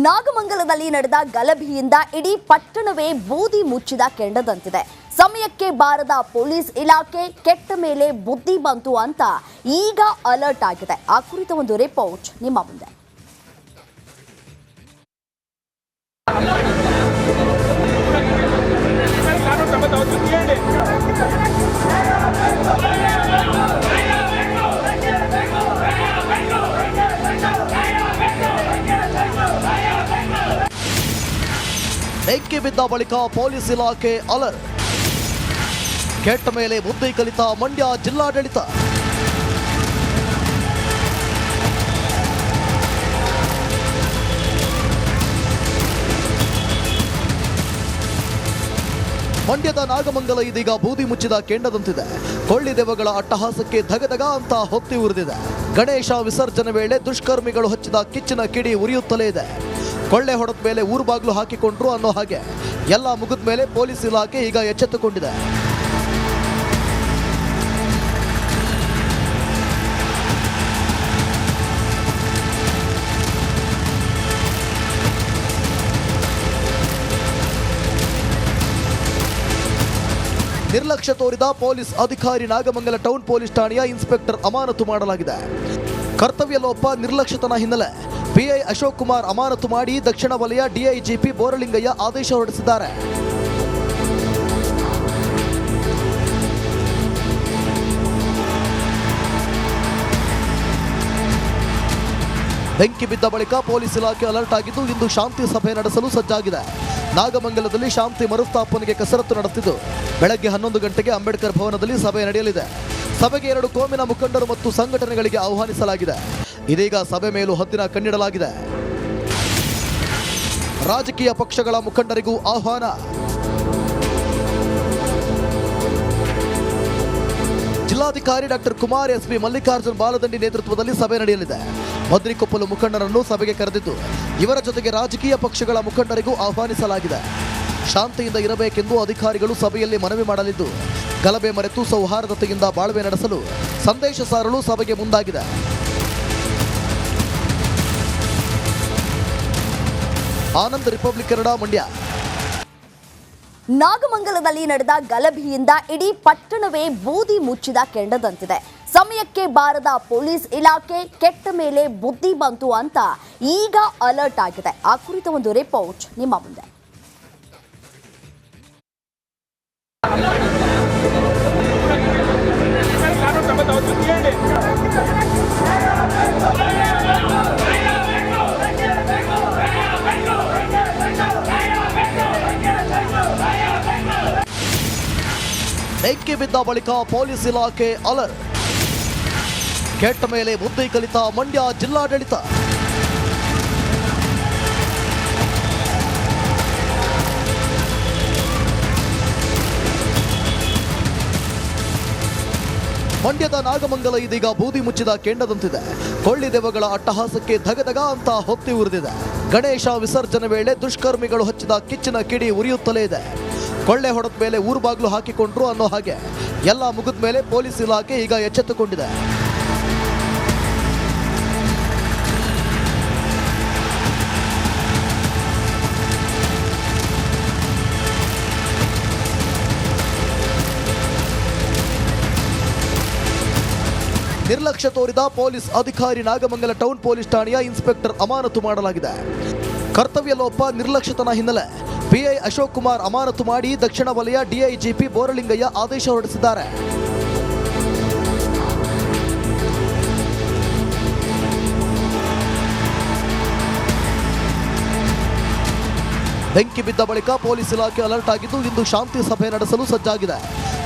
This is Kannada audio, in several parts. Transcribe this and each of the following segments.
ನಾಗಮಂಗಲದಲ್ಲಿ ನಡೆದ ಗಲಭೆಯಿಂದ ಇಡೀ ಪಟ್ಟಣವೇ ಬೂದಿ ಮುಚ್ಚಿದ ಕೆಂಡದಂತಿದೆ. ಸಮಯಕ್ಕೆ ಬಾರದ ಪೊಲೀಸ್ ಇಲಾಖೆ ಕೆಟ್ಟ ಮೇಲೆ ಬುದ್ಧಿ ಬಂತು ಅಂತ ಈಗ ಅಲರ್ಟ್ ಆಗಿದೆ. ಆ ಕುರಿತ ಒಂದು ರಿಪೋರ್ಟ್ ನಿಮ್ಮ ಮುಂದೆ. ಬೆಂಕಿ ಬಿದ್ದ ಬಳಿಕ ಪೊಲೀಸ್ ಇಲಾಖೆ ಅಲರ್ಟ್. ಕೆಟ್ಟ ಮೇಲೆ ಬುದ್ಧಿ ಕಲಿತ ಮಂಡ್ಯ ಜಿಲ್ಲಾಡಳಿತ. ಮಂಡ್ಯದ ನಾಗಮಂಗಲ ಇದೀಗ ಬೂದಿ ಮುಚ್ಚಿದ ಕೆಂಡದಂತಿದೆ. ಕೊಳ್ಳಿದೆವ್ವಗಳ ಅಟ್ಟಹಾಸಕ್ಕೆ ಧಗಧಗ ಅಂತ ಹೊತ್ತಿ ಉರಿದಿದೆ. ಗಣೇಶ ವಿಸರ್ಜನೆ ವೇಳೆ ದುಷ್ಕರ್ಮಿಗಳು ಹಚ್ಚಿದ ಕಿಚ್ಚಿನ ಕಿಡಿ ಉರಿಯುತ್ತಲೇ ಇದೆ. ಕೊಳ್ಳೆ ಹೊಡೆದ ಮೇಲೆ ಊರು ಬಾಗ್ಲು ಹಾಕಿಕೊಂಡ್ರು ಅನ್ನೋ ಹಾಗೆ ಎಲ್ಲ ಮುಗಿದ ಮೇಲೆ ಪೊಲೀಸ್ ಇಲಾಖೆ ಈಗ ಎಚ್ಚೆತ್ತುಕೊಂಡಿದೆ. ನಿರ್ಲಕ್ಷ್ಯ ತೋರಿದ ಪೊಲೀಸ್ ಅಧಿಕಾರಿ ನಾಗಮಂಗಲ ಟೌನ್ ಪೊಲೀಸ್ ಠಾಣೆಯ ಇನ್ಸ್ಪೆಕ್ಟರ್ ಅಮಾನತು ಮಾಡಲಾಗಿದೆ. ಕರ್ತವ್ಯ ಲೋಪ ನಿರ್ಲಕ್ಷ್ಯತನ ಹಿನ್ನೆಲೆ ಪಿಐ ಅಶೋಕ್ ಕುಮಾರ್ ಅಮಾನತು ಮಾಡಿ ದಕ್ಷಿಣ ವಲಯ ಡಿಐಜಿಪಿ ಬೋರಲಿಂಗಯ್ಯ ಆದೇಶ ಹೊರಡಿಸಿದ್ದಾರೆ. ಬೆಂಕಿ ಬಿದ್ದ ಬಳಿಕ ಪೊಲೀಸ್ ಇಲಾಖೆ ಅಲರ್ಟ್ ಆಗಿದ್ದು ಇಂದು ಶಾಂತಿ ಸಭೆ ನಡೆಸಲು ಸಜ್ಜಾಗಿದೆ. ನಾಗಮಂಗಲದಲ್ಲಿ ಶಾಂತಿ ಮರುಸ್ಥಾಪನೆಗೆ ಕಸರತ್ತು ನಡೆದಿದ್ದು ಬೆಳಗ್ಗೆ 11 ಗಂಟೆಗೆ ಅಂಬೇಡ್ಕರ್ ಭವನದಲ್ಲಿ ಸಭೆ ನಡೆಯಲಿದೆ. ಸಭೆಗೆ 2 ಕೋಮಿನ ಮುಖಂಡರು ಮತ್ತು ಸಂಘಟನೆಗಳಿಗೆ ಆಹ್ವಾನಿಸಲಾಗಿದೆ. ಇದೀಗ ಸಭೆ ಮೇಲೂ ಹದ್ದಿನ ಕಣ್ಣಿಡಲಾಗಿದೆ. ರಾಜಕೀಯ ಪಕ್ಷಗಳ ಮುಖಂಡರಿಗೂ ಆಹ್ವಾನ. ಜಿಲ್ಲಾಧಿಕಾರಿ ಡಾಕ್ಟರ್ ಕುಮಾರ್ ಎಸ್ಪಿ ಮಲ್ಲಿಕಾರ್ಜುನ್ ಬಾಲದಂಡಿ ನೇತೃತ್ವದಲ್ಲಿ ಸಭೆ ನಡೆಯಲಿದೆ. ಮದ್ರಿಕೊಪ್ಪಲು ಮುಖಂಡರನ್ನು ಸಭೆಗೆ ಕರೆದಿದ್ದು ಇವರ ಜೊತೆಗೆ ರಾಜಕೀಯ ಪಕ್ಷಗಳ ಮುಖಂಡರಿಗೂ ಆಹ್ವಾನಿಸಲಾಗಿದೆ. ಶಾಂತಿಯಿಂದ ಇರಬೇಕೆಂದು ಅಧಿಕಾರಿಗಳು ಸಭೆಯಲ್ಲಿ ಮನವಿ ಮಾಡಲಿದ್ದು ಗಲಭೆ ಮರೆತು ಸೌಹಾರ್ದತೆಯಿಂದ ಬಾಳ್ವೆ ನಡೆಸಲು ಸಂದೇಶ ಸಾರಲು ಸಭೆಗೆ ಮುಂದಾಗಿದೆ. ಆನಂದ್, ರಿಪಬ್ಲಿಕ್ ಕನ್ನಡ, ಮಂಡ್ಯ. ನಾಗಮಂಗಲದಲ್ಲಿ ನಡೆದ ಗಲಭೆಯಿಂದ ಇಡೀ ಪಟ್ಟಣವೇ ಬೂದಿ ಮುಚ್ಚಿದ ಕೆಂಡದಂತಿದೆ. ಸಮಯಕ್ಕೆ ಬಾರದ ಪೊಲೀಸ್ ಇಲಾಖೆ ಕೆಟ್ಟ ಮೇಲೆ ಬುದ್ಧಿ ಬಂತು ಅಂತ ಈಗ ಅಲರ್ಟ್ ಆಗಿದೆ. ಆ ಕುರಿತ ಒಂದು ರಿಪೋರ್ಟ್ ನಿಮ್ಮ ಮುಂದೆ. ಬೆಂಕಿ ಬಿದ್ದ ಬಳಿಕ ಪೊಲೀಸ್ ಇಲಾಖೆ ಅಲರ್ಟ್. ಕೆಟ್ಟ ಮೇಲೆ ಬುದ್ಧಿ ಕಲಿತ ಮಂಡ್ಯ ಜಿಲ್ಲಾಡಳಿತ. ಮಂಡ್ಯದ ನಾಗಮಂಗಲ ಇದೀಗ ಬೂದಿ ಮುಚ್ಚಿದ ಕೆಂಡದಂತಿದೆ. ಕೊಳ್ಳಿದೆವ್ವಗಳ ಅಟ್ಟಹಾಸಕ್ಕೆ ಧಗಧಗ ಅಂತ ಹೊತ್ತಿ ಉರಿದಿದೆ. ಗಣೇಶ ವಿಸರ್ಜನೆ ವೇಳೆ ದುಷ್ಕರ್ಮಿಗಳು ಹಚ್ಚಿದ ಕಿಚ್ಚಿನ ಕಿಡಿ ಉರಿಯುತ್ತಲೇ ಇದೆ. ಕೊಳ್ಳೆ ಹೊಡೆದ ಮೇಲೆ ಊರು ಬಾಗ್ಲು ಹಾಕಿಕೊಂಡ್ರು ಅನ್ನೋ ಹಾಗೆ ಎಲ್ಲ ಮುಗಿದ ಮೇಲೆ ಪೊಲೀಸ್ ಇಲಾಖೆ ಈಗ ಎಚ್ಚೆತ್ತುಕೊಂಡಿದೆ. ನಿರ್ಲಕ್ಷ್ಯ ತೋರಿದ ಪೊಲೀಸ್ ಅಧಿಕಾರಿ ನಾಗಮಂಗಲ ಟೌನ್ ಪೊಲೀಸ್ ಠಾಣೆಯ ಇನ್ಸ್ಪೆಕ್ಟರ್ ಅಮಾನತು ಮಾಡಲಾಗಿದೆ. ಕರ್ತವ್ಯ ಲೋಪ ನಿರ್ಲಕ್ಷ್ಯತನ ಹಿನ್ನೆಲೆ ಪಿಐ ಅಶೋಕ್ ಕುಮಾರ್ ಅಮಾನತು ಮಾಡಿ ದಕ್ಷಿಣ ವಲಯ ಡಿಐಜಿಪಿ ಬೋರಲಿಂಗಯ್ಯ ಆದೇಶ ಹೊರಡಿಸಿದ್ದಾರೆ. ಬೆಂಕಿ ಬಿದ್ದ ಬಳಿಕ ಪೊಲೀಸ್ ಇಲಾಖೆ ಅಲರ್ಟ್ ಆಗಿದ್ದು ಇಂದು ಶಾಂತಿ ಸಭೆ ನಡೆಸಲು ಸಜ್ಜಾಗಿದೆ.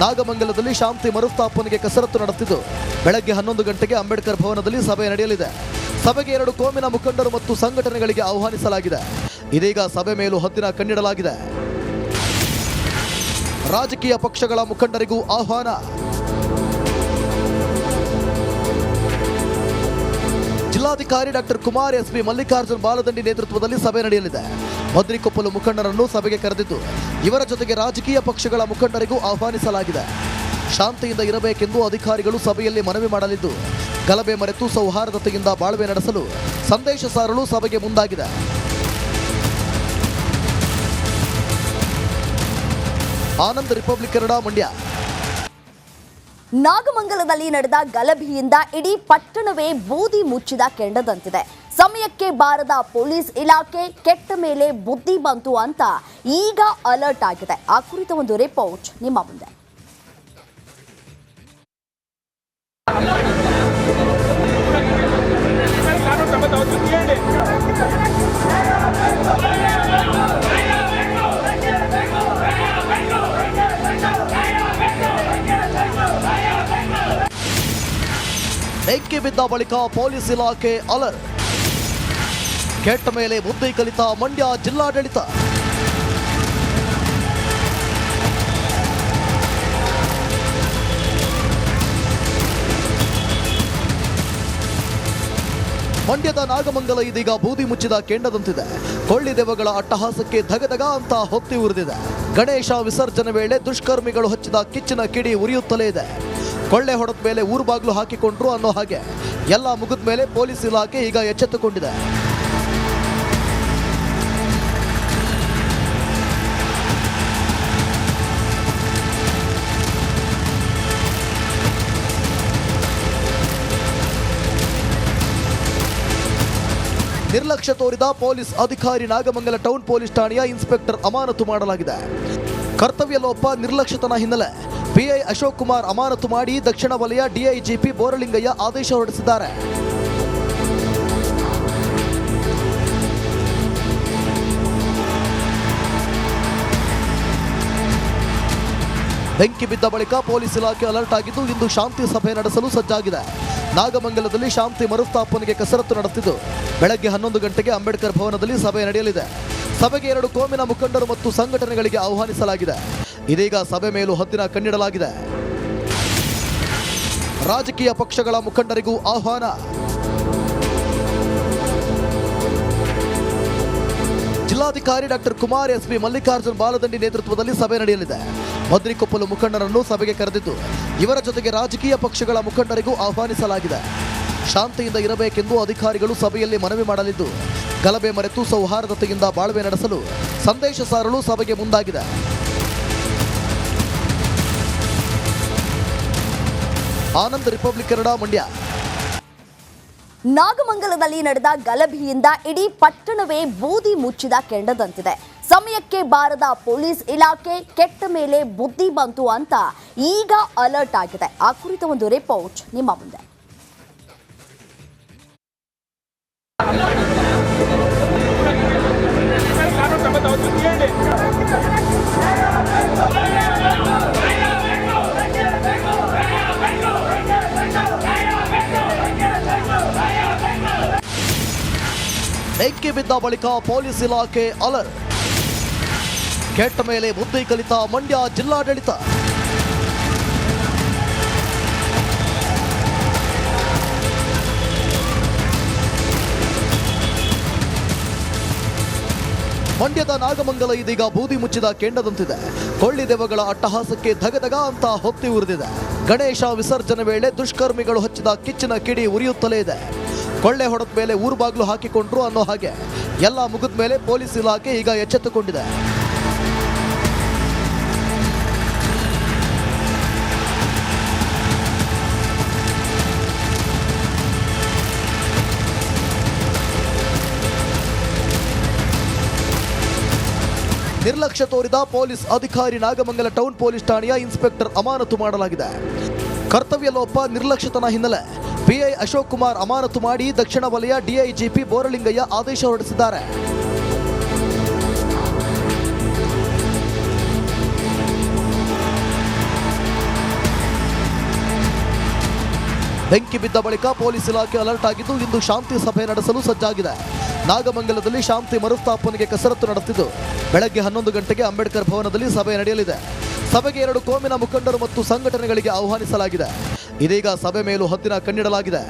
ನಾಗಮಂಗಲದಲ್ಲಿ ಶಾಂತಿ ಮರುಸ್ಥಾಪನೆಗೆ ಕಸರತ್ತು ನಡೆದಿದ್ದು ಬೆಳಗ್ಗೆ 11 ಗಂಟೆಗೆ ಅಂಬೇಡ್ಕರ್ ಭವನದಲ್ಲಿ ಸಭೆ ನಡೆಯಲಿದೆ. ಸಭೆಗೆ 2 ಕೋಮಿನ ಮುಖಂಡರು ಮತ್ತು ಸಂಘಟನೆಗಳಿಗೆ ಆಹ್ವಾನಿಸಲಾಗಿದೆ. ಇದೀಗ ಸಭೆ ಮೇಲೂ ಹದ್ದಿನ ಕಣ್ಣಿಡಲಾಗಿದೆ. ರಾಜಕೀಯ ಪಕ್ಷಗಳ ಮುಖಂಡರಿಗೂ ಆಹ್ವಾನ. ಜಿಲ್ಲಾಧಿಕಾರಿ ಡಾಕ್ಟರ್ ಕುಮಾರ್ ಎಸ್ಪಿ ಮಲ್ಲಿಕಾರ್ಜುನ್ ಬಾಲದಂಡಿ ನೇತೃತ್ವದಲ್ಲಿ ಸಭೆ ನಡೆಯಲಿದೆ. ಮದ್ರಿಕೊಪ್ಪಲು ಮುಖಂಡರನ್ನು ಸಭೆಗೆ ಕರೆದಿದ್ದು ಇವರ ಜೊತೆಗೆ ರಾಜಕೀಯ ಪಕ್ಷಗಳ ಮುಖಂಡರಿಗೂ ಆಹ್ವಾನಿಸಲಾಗಿದೆ. ಶಾಂತಿಯಿಂದ ಇರಬೇಕೆಂದು ಅಧಿಕಾರಿಗಳು ಸಭೆಯಲ್ಲಿ ಮನವಿ ಮಾಡಲಿದ್ದು ಗಲಭೆ ಮರೆತು ಸೌಹಾರ್ದತೆಯಿಂದ ಬಾಳ್ವೆ ನಡೆಸಲು ಸಂದೇಶ ಸಾರಲು ಸಭೆಗೆ ಮುಂದಾಗಿದೆ. ಆನಂದ್, ರಿಪಬ್ಲಿಕ್ ಕನ್ನಡ, ಮಂಡ್ಯ. ನಾಗಮಂಗಲದಲ್ಲಿ ನಡೆದ ಗಲಭೆಯಿಂದ ಇಡೀ ಪಟ್ಟಣವೇ ಬೂದಿ ಮುಚ್ಚಿದ ಕೆಂಡದಂತಿದೆ. ಸಮಯಕ್ಕೆ ಬಾರದ ಪೊಲೀಸ್ ಇಲಾಖೆ ಕೆಟ್ಟ ಮೇಲೆ ಬುದ್ಧಿ ಬಂತು ಅಂತ ಈಗ ಅಲರ್ಟ್ ಆಗಿದೆ. ಆ ಕುರಿತ ಒಂದು ರಿಪೋರ್ಟ್ ನಿಮ್ಮ ಮುಂದೆ. ಬೆಂಕಿ ಬಿದ್ದ ಬಳಿಕ ಪೊಲೀಸ್ ಇಲಾಖೆ ಅಲರ್ಟ್. ಕೆಟ್ಟ ಮೇಲೆ ಬುದ್ಧಿ ಕಲಿತ ಮಂಡ್ಯ ಜಿಲ್ಲಾಡಳಿತ. ಮಂಡ್ಯದ ನಾಗಮಂಗಲ ಇದೀಗ ಬೂದಿ ಮುಚ್ಚಿದ ಕೆಂಡದಂತಿದೆ. ಕೊಳ್ಳಿ ದೆವ್ವಗಳ ಅಟ್ಟಹಾಸಕ್ಕೆ ಧಗಧಗ ಅಂತ ಹೊತ್ತಿ ಉರಿದಿದೆ. ಗಣೇಶ ವಿಸರ್ಜನೆ ವೇಳೆ ದುಷ್ಕರ್ಮಿಗಳು ಹಚ್ಚಿದ ಕಿಚ್ಚಿನ ಕಿಡಿ ಉರಿಯುತ್ತಲೇ ಇದೆ. ಕೊಳ್ಳೆ ಹೊಡೆದ ಮೇಲೆ ಊರು ಬಾಗ್ಲು ಹಾಕಿಕೊಂಡ್ರು ಅನ್ನೋ ಹಾಗೆ ಎಲ್ಲ ಮುಗಿದ ಮೇಲೆ ಪೊಲೀಸ್ ಇಲಾಖೆ ಈಗ ಎಚ್ಚೆತ್ತುಕೊಂಡಿದೆ. ನಿರ್ಲಕ್ಷ್ಯ ತೋರಿದ ಪೊಲೀಸ್ ಅಧಿಕಾರಿ ನಾಗಮಂಗಲ ಟೌನ್ ಪೊಲೀಸ್ ಠಾಣೆಯ ಇನ್ಸ್ಪೆಕ್ಟರ್ ಅಮಾನತು ಮಾಡಲಾಗಿದೆ. ಕರ್ತವ್ಯ ಲೋಪ, ನಿರ್ಲಕ್ಷ್ಯತನ ಹಿನ್ನೆಲೆ ಪಿಐ ಅಶೋಕ್ ಕುಮಾರ್ ಅಮಾನತು ಮಾಡಿ ದಕ್ಷಿಣ ವಲಯ ಡಿಐಜಿಪಿ ಬೋರಲಿಂಗಯ್ಯ ಆದೇಶ ಹೊರಡಿಸಿದ್ದಾರೆ. ಬೆಂಕಿ ಬಿದ್ದ ಬಳಿಕ ಪೊಲೀಸ್ ಇಲಾಖೆ ಅಲರ್ಟ್ ಆಗಿದ್ದು ಇಂದು ಶಾಂತಿ ಸಭೆ ನಡೆಸಲು ಸಜ್ಜಾಗಿದೆ. ನಾಗಮಂಗಲದಲ್ಲಿ ಶಾಂತಿ ಮರುಸ್ಥಾಪನೆಗೆ ಕಸರತ್ತು ನಡೆದಿದ್ದು ಬೆಳಗ್ಗೆ 11 ಗಂಟೆಗೆ ಅಂಬೇಡ್ಕರ್ ಭವನದಲ್ಲಿ ಸಭೆ ನಡೆಯಲಿದೆ. ಸಭೆಗೆ 2 ಕೋಮಿನ ಮುಖಂಡರು ಮತ್ತು ಸಂಘಟನೆಗಳಿಗೆ ಆಹ್ವಾನಿಸಲಾಗಿದೆ. ಇದೀಗ ಸಭೆ ಮೇಲೂ ಹದ್ದಿನ ಕಣ್ಣಿಡಲಾಗಿದೆ. ರಾಜಕೀಯ ಪಕ್ಷಗಳ ಮುಖಂಡರಿಗೂ ಆಹ್ವಾನ. ಜಿಲ್ಲಾಧಿಕಾರಿ ಡಾಕ್ಟರ್ ಕುಮಾರ್ ಎಸ್ಪಿ ಮಲ್ಲಿಕಾರ್ಜುನ್ ಬಾಲದಂಡಿ ನೇತೃತ್ವದಲ್ಲಿ ಸಭೆ ನಡೆಯಲಿದೆ. ಭದ್ರಿಕೊಪ್ಪಲು ಮುಖಂಡರನ್ನು ಸಭೆಗೆ ಕರೆದಿದ್ದು ಇವರ ಜೊತೆಗೆ ರಾಜಕೀಯ ಪಕ್ಷಗಳ ಮುಖಂಡರಿಗೂ ಆಹ್ವಾನಿಸಲಾಗಿದೆ. ಶಾಂತಿಯಿಂದ ಇರಬೇಕೆಂದು ಅಧಿಕಾರಿಗಳು ಸಭೆಯಲ್ಲಿ ಮನವಿ ಮಾಡಲಿದ್ದು ಗಲಭೆ ಮರೆತು ಸೌಹಾರ್ದತೆಯಿಂದ ಬಾಳ್ವೆ ನಡೆಸಲು ಸಂದೇಶ ಸಾರಲು ಸಭೆಗೆ ಮುಂದಾಗಿದೆ. ಆನಂದ್, ರಿಪಬ್ಲಿಕ್ ಕನ್ನಡ, ಮಂಡ್ಯ. ನಾಗಮಂಗಲದಲ್ಲಿ ನಡೆದ ಗಲಭೆಯಿಂದ ಇಡೀ ಪಟ್ಟಣವೇ ಬೂದಿ ಮುಚ್ಚಿದ ಕೆಂಡದಂತಿದೆ. ಸಮಯಕ್ಕೆ ಬಾರದ ಪೊಲೀಸ್ ಇಲಾಖೆ ಕೆಟ್ಟ ಮೇಲೆ ಬುದ್ಧಿ ಬಂತು ಅಂತ ಈಗ ಅಲರ್ಟ್ ಆಗಿದೆ. ಆ ಕುರಿತ ಒಂದು ರಿಪೋರ್ಟ್ ನಿಮ್ಮ ಮುಂದೆ. ಬೆಂಕಿ ಬಿದ್ದ ಬಳಿಕ ಪೊಲೀಸ್ ಇಲಾಖೆ ಅಲರ್ಟ್. ಕೆಟ್ಟ ಮೇಲೆ ಬುದ್ಧಿ ಕಲಿತ ಮಂಡ್ಯ ಜಿಲ್ಲಾಡಳಿತ. ಮಂಡ್ಯದ ನಾಗಮಂಗಲ ಇದೀಗ ಬೂದಿ ಮುಚ್ಚಿದ ಕೆಂಡದಂತಿದೆ. ಕೊಳ್ಳಿ ದೆವ್ವಗಳ ಅಟ್ಟಹಾಸಕ್ಕೆ ಧಗಧಗ ಅಂತ ಹೊತ್ತಿ ಉರಿದಿದೆ. ಗಣೇಶ ವಿಸರ್ಜನೆ ವೇಳೆ ದುಷ್ಕರ್ಮಿಗಳು ಹಚ್ಚಿದ ಕಿಚ್ಚಿನ ಕಿಡಿ ಉರಿಯುತ್ತಲೇ ಇದೆ. ಕೊಳ್ಳೆ ಹೊಡೆದ ಮೇಲೆ ಊರು ಬಾಗ್ಲು ಹಾಕಿಕೊಂಡ್ರು ಅನ್ನೋ ಹಾಗೆ ಎಲ್ಲ ಮುಗಿದ ಮೇಲೆ ಪೊಲೀಸ್ ಇಲಾಖೆ ಈಗ ಎಚ್ಚೆತ್ತುಕೊಂಡಿದೆ. ನಿರ್ಲಕ್ಷ್ಯ ತೋರಿದ ಪೊಲೀಸ್ ಅಧಿಕಾರಿ ನಾಗಮಂಗಲ ಟೌನ್ ಪೊಲೀಸ್ ಠಾಣೆಯ ಇನ್ಸ್ಪೆಕ್ಟರ್ ಅಮಾನತು ಮಾಡಲಾಗಿದೆ. ಕರ್ತವ್ಯ ಲೋಪ, ನಿರ್ಲಕ್ಷ್ಯತನ ಹಿನ್ನೆಲೆ ಪಿಐ ಅಶೋಕ್ ಕುಮಾರ್ ಅಮಾನತು ಮಾಡಿ ದಕ್ಷಿಣ ವಲಯ ಡಿಐಜಿಪಿ ಬೋರಲಿಂಗಯ್ಯ ಆದೇಶ ಹೊರಡಿಸಿದ್ದಾರೆ. ಬೆಂಕಿ ಬಿದ್ದ ಬಳಿಕ ಪೊಲೀಸ್ ಇಲಾಖೆ ಅಲರ್ಟ್ ಆಗಿದ್ದು ಇಂದು ಶಾಂತಿ ಸಭೆ ನಡೆಸಲು ಸಜ್ಜಾಗಿದೆ. ನಾಗಮಂಗಲದಲ್ಲಿ ಶಾಂತಿ ಮರುಸ್ಥಾಪನೆಗೆ ಕಸರತ್ತು ನಡೆದಿದ್ದು ಬೆಳಗ್ಗೆ 11 ಗಂಟೆಗೆ ಅಂಬೇಡ್ಕರ್ ಭವನದಲ್ಲಿ ಸಭೆ ನಡೆಯಲಿದೆ. ಸಭೆಗೆ 2 ಕೋಮಿನ ಮುಖಂಡರು ಮತ್ತು ಸಂಘಟನೆಗಳಿಗೆ ಆಹ್ವಾನಿಸಲಾಗಿದೆ. ಇದೀಗ ಸಭೆ ಮೇಲೂ ಹದ್ದಿನ ಕಣ್ಣಿಡಲಾಗಿದೆ.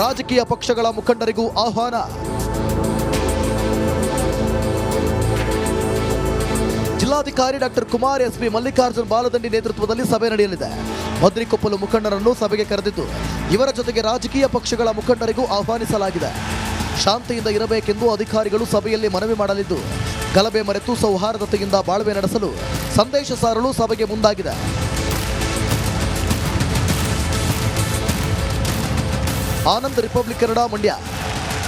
ರಾಜಕೀಯ ಪಕ್ಷಗಳ ಮುಖಂಡರಿಗೂ ಆಹ್ವಾನ. ಜಿಲ್ಲಾಧಿಕಾರಿ ಡಾಕ್ಟರ್ ಕುಮಾರ್ ಎಸ್ಪಿ ಮಲ್ಲಿಕಾರ್ಜುನ್ ಬಾಲದಂಡಿ ನೇತೃತ್ವದಲ್ಲಿ ಸಭೆ ನಡೆಯಲಿದೆ. ಭದ್ರಿಕೊಪ್ಪಲು ಮುಖಂಡರನ್ನು ಸಭೆಗೆ ಕರೆದಿದ್ದು ಇವರ ಜೊತೆಗೆ ರಾಜಕೀಯ ಪಕ್ಷಗಳ ಮುಖಂಡರಿಗೂ ಆಹ್ವಾನಿಸಲಾಗಿದೆ. ಶಾಂತಿಯಿಂದ ಇರಬೇಕೆಂದು ಅಧಿಕಾರಿಗಳು ಸಭೆಯಲ್ಲಿ ಮನವಿ ಮಾಡಲಿದ್ದು ಗಲಭೆ ಮರೆತು ಸೌಹಾರ್ದತೆಯಿಂದ ಬಾಳ್ವೆ ನಡೆಸಲು ಸಂದೇಶ ಸಾರಲು ಸಭೆಗೆ ಮುಂದಾಗಿದೆ. ಆನಂದ್, ರಿಪಬ್ಲಿಕ್ ಕನ್ನಡ, ಮಂಡ್ಯ.